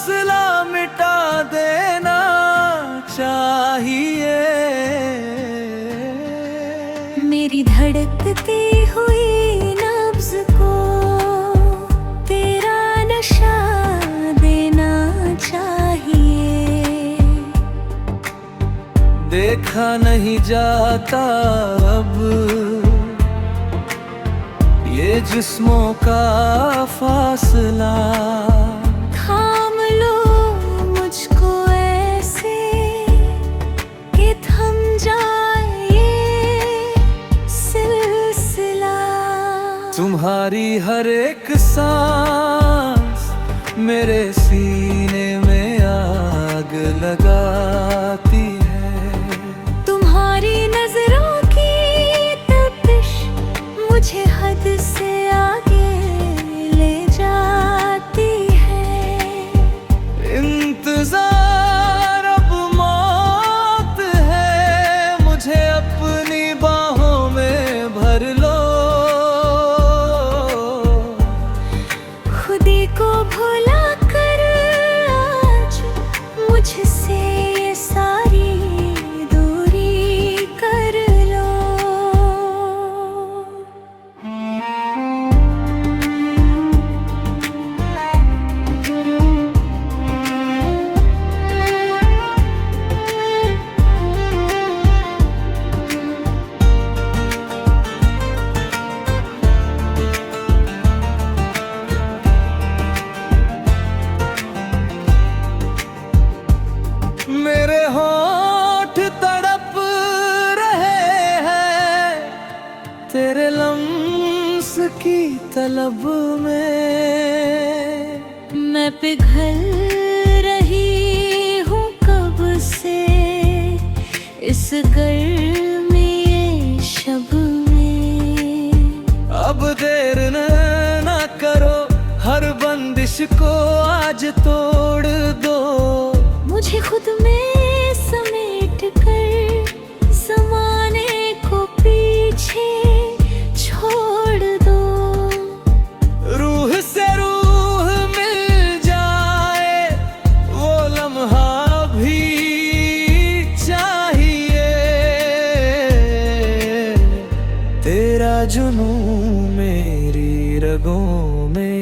फासला मिटा देना चाहिए। मेरी धड़कती हुई नब्ज़ को तेरा नशा देना चाहिए। देखा नहीं जाता अब ये जिस्मों का फासला। थाम लो मुझको ऐसे कि थम जाए ये सिलसिला। तुम्हारी हर एक सांस मेरे सीने में आग लगाती है। तुम्हारी नजरों की तपिश मुझे हद से आगे ले जाती है। इंतजार अब मौत है, मुझे अपनी बाहों में भर लो। खुदी को भुला कर आज मुझसे ये सारी दूरी कर लो। मेरे होंठ तड़प रहे हैं तेरे लम्स की तलब में। मैं पिघल रही हूँ कब से इस गर्मी शब में। अब देर न करो, हर बंदिश को आज तोड़ दो। मुझे खुद में समेट कर ज़माने को पीछे छोड़ दो। रूह से रूह मिल जाए वो लम्हा भी चाहिए। तेरा जुनून मेरी रगों में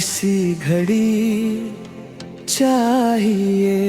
इसी घड़ी चाहिए।